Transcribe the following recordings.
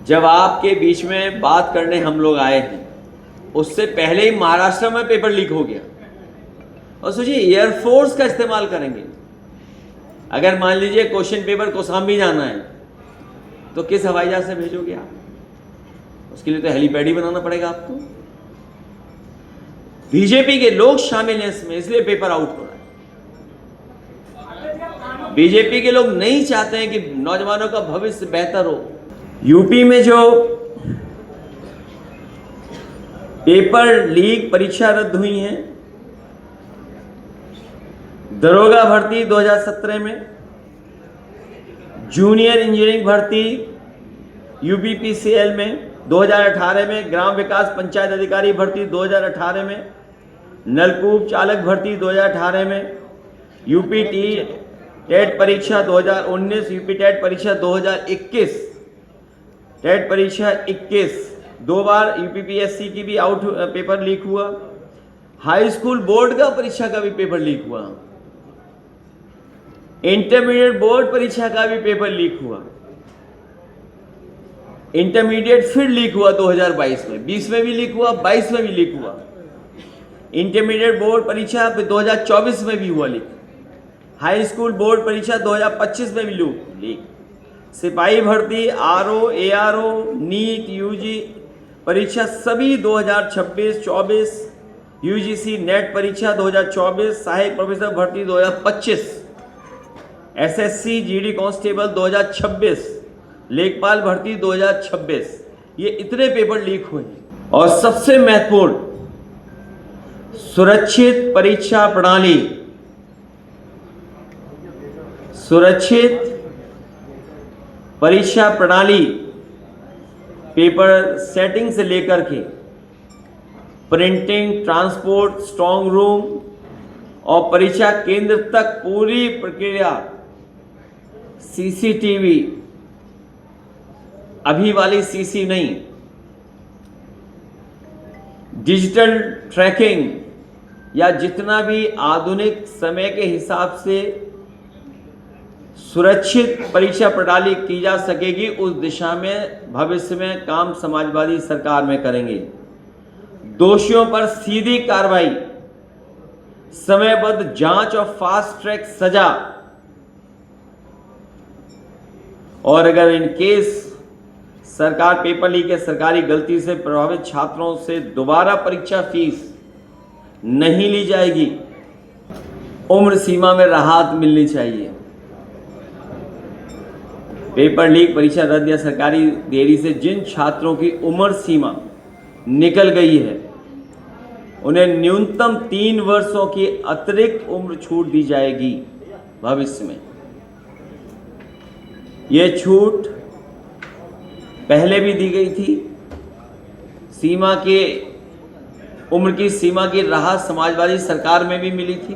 जब आपके बीच में बात करने हम लोग आए हैं, उससे पहले ही महाराष्ट्र में पेपर लीक हो गया। और सोचिए, एयरफोर्स का इस्तेमाल करेंगे। अगर मान लीजिए क्वेश्चन पेपर कौशाम्बी जाना है तो किस हवाई जहाज से भेजोगे आप? उसके लिए तो हेलीपैड ही बनाना पड़ेगा आपको। बीजेपी के लोग शामिल हैं इसमें, इसलिए पेपर आउट हो रहा है। बीजेपी के लोग नहीं चाहते हैं कि नौजवानों का भविष्य बेहतर हो। यूपी में जो पेपर लीक परीक्षा रद्द हुई है, दरोगा भर्ती 2017 में, जूनियर इंजीनियरिंग भर्ती यूपीपीसीएल में 2018 में, ग्राम विकास पंचायत अधिकारी भर्ती 2018 में, नलकूप चालक भर्ती 2018 में, यूपी टेट परीक्षा 2019, यूपी टेट परीक्षा 2021, टेट परीक्षा 21, 2 बार यूपीपीएससी की भी आउट पेपर लीक हुआ। हाई स्कूल बोर्ड का परीक्षा का भी पेपर लीक हुआ। इंटरमीडिएट बोर्ड परीक्षा का भी पेपर लीक हुआ। इंटरमीडिएट फिर लीक हुआ 2022 में, 20 में भी लीक हुआ, 22 में भी लीक हुआ। इंटरमीडिएट बोर्ड परीक्षा 2024 में भी हुआ लीक। हाई स्कूल बोर्ड परीक्षा 2025 में भी लीक। सिपाही भर्ती, आरओ, एआरओ, नीट, यूजी परीक्षा सभी 2026-24, यूजीसी नेट परीक्षा 2024, सहायक प्रोफेसर भर्ती 2025, एसएससी जीडी कांस्टेबल 2026, लेखपाल भर्ती 2026, ये इतने पेपर लीक हुए। और सबसे महत्वपूर्ण, सुरक्षित परीक्षा प्रणाली, सुरक्षित परीक्षा प्रणाली पेपर सेटिंग से लेकर के प्रिंटिंग, ट्रांसपोर्ट, स्ट्रांग रूम और परीक्षा केंद्र तक पूरी प्रक्रिया सीसीटीवी, अभी वाली सीसी नहीं, डिजिटल ट्रैकिंग या जितना भी आधुनिक समय के हिसाब से सुरक्षित परीक्षा प्रणाली की जा सकेगी, उस दिशा में भविष्य में काम समाजवादी सरकार में करेंगे। दोषियों पर सीधी कार्रवाई, समयबद्ध जांच और फास्ट ट्रैक सजा, और अगर इन केस सरकार पेपर लीक के सरकारी गलती से प्रभावित छात्रों से दोबारा परीक्षा फीस नहीं ली जाएगी, उम्र सीमा में राहत मिलनी चाहिए। पेपर लीक, परीक्षा रद्द या सरकारी देरी से जिन छात्रों की उम्र सीमा निकल गई है, उन्हें न्यूनतम 3 वर्षों की अतिरिक्त उम्र छूट दी जाएगी भविष्य में। ये छूट पहले भी दी गई थी। सीमा के उम्र की सीमा की राहत समाजवादी सरकार में भी मिली थी,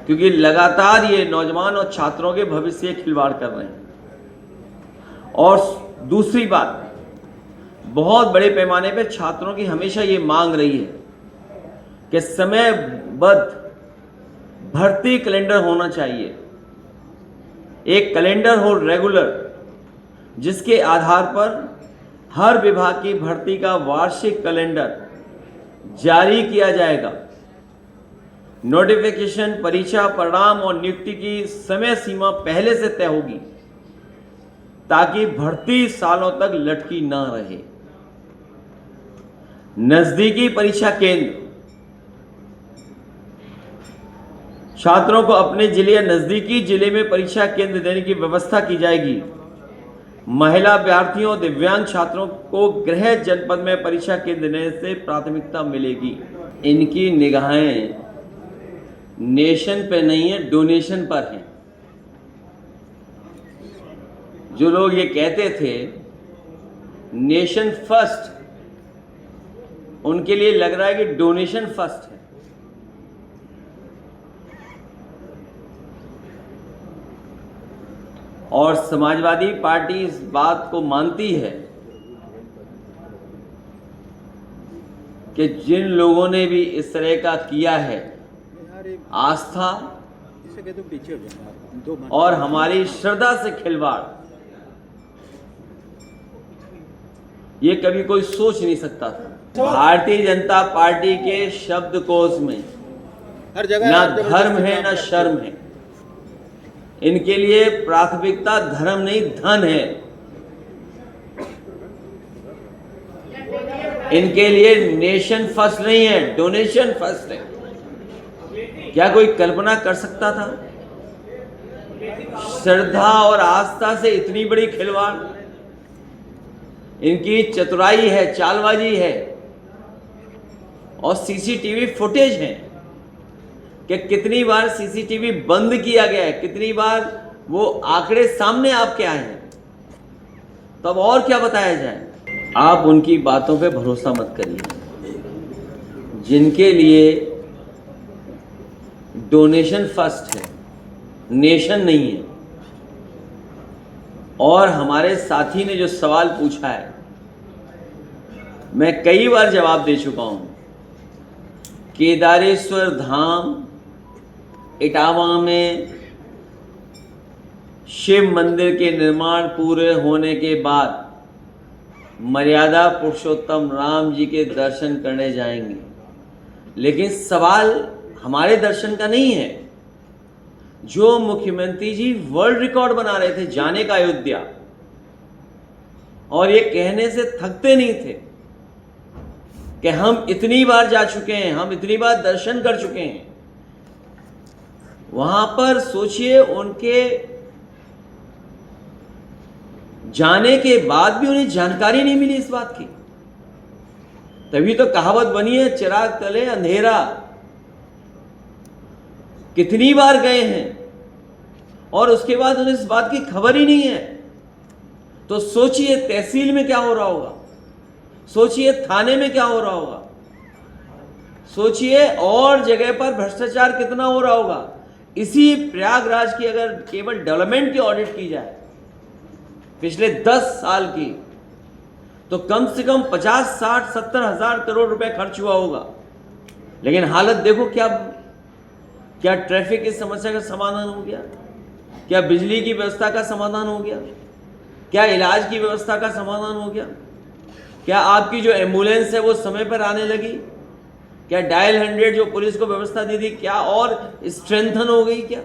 क्योंकि लगातार ये नौजवान और छात्रों के भविष्य से खिलवाड़ कर रहे हैं। और दूसरी बात, बहुत बड़े पैमाने पर छात्रों की हमेशा ये मांग रही है कि समयबद्ध भर्ती कैलेंडर होना चाहिए। एक कैलेंडर हो रेगुलर, जिसके आधार पर हर विभाग की भर्ती का वार्षिक कैलेंडर जारी किया जाएगा। नोटिफिकेशन, परीक्षा परिणाम और नियुक्ति की समय सीमा पहले से तय होगी, ताकि भर्ती सालों तक लटकी ना रहे। नजदीकी परीक्षा केंद्र, छात्रों को अपने जिले या नजदीकी जिले में परीक्षा केंद्र देने की व्यवस्था की जाएगी। महिला अभ्यर्थियों, दिव्यांग छात्रों को गृह जनपद में परीक्षा केंद्र देने से प्राथमिकता मिलेगी। इनकी निगाहें नेशन पे नहीं है, डोनेशन पर है। जो लोग ये कहते थे नेशन फर्स्ट, उनके लिए लग रहा है कि डोनेशन फर्स्ट है। और समाजवादी पार्टी इस बात को मानती है कि जिन लोगों ने भी इस तरह का किया है, आस्था और हमारी श्रद्धा से खिलवाड़, ये कभी कोई सोच नहीं सकता था। भारतीय जनता पार्टी के शब्दकोश में हर जगह ना आप धर्म है ना शर्म है। इनके लिए प्राथमिकता धर्म नहीं धन है। इनके लिए नेशन फर्स्ट नहीं है, डोनेशन फर्स्ट है। क्या कोई कल्पना कर सकता था श्रद्धा और आस्था से इतनी बड़ी खिलवाड़? इनकी चतुराई है, चालबाजी है और सीसीटीवी फुटेज है कि कितनी बार सीसीटीवी बंद किया गया है, कितनी बार वो आंकड़े सामने आपके आए हैं। तब और क्या बताया जाए? आप उनकी बातों पे भरोसा मत करिए जिनके लिए डोनेशन फर्स्ट है, नेशन नहीं है। और हमारे साथी ने जो सवाल पूछा है, मैं कई बार जवाब दे चुका हूं। केदारेश्वर धाम इटावा में शिव मंदिर के निर्माण पूरे होने के बाद मर्यादा पुरुषोत्तम राम जी के दर्शन करने जाएंगे। लेकिन सवाल हमारे दर्शन का नहीं है। जो मुख्यमंत्री जी वर्ल्ड रिकॉर्ड बना रहे थे जाने का अयोध्या, और ये कहने से थकते नहीं थे कि हम इतनी बार जा चुके हैं, हम इतनी बार दर्शन कर चुके हैं। वहां पर सोचिए, उनके जाने के बाद भी उन्हें जानकारी नहीं मिली इस बात की। तभी तो कहावत बनी है, चिराग तले अंधेरा। कितनी बार गए हैं और उसके बाद उन्हें इस बात की खबर ही नहीं है। तो सोचिए तहसील में क्या हो रहा होगा, सोचिए थाने में क्या हो रहा होगा, सोचिए और जगह पर भ्रष्टाचार कितना हो रहा होगा। इसी प्रयागराज की अगर केवल डेवलपमेंट की ऑडिट की जाए पिछले 10 साल की, तो कम से कम 50, 60, 70 हजार करोड़ रुपए खर्च हुआ होगा। लेकिन हालत देखो, क्या ट्रैफिक की समस्या का समाधान हो गया? क्या बिजली की व्यवस्था का समाधान हो गया? क्या इलाज की व्यवस्था का समाधान हो गया? क्या आपकी जो एम्बुलेंस है वो समय पर आने लगी? क्या डायल 100 जो पुलिस को व्यवस्था दी थी, क्या और स्ट्रेंथन हो गई? क्या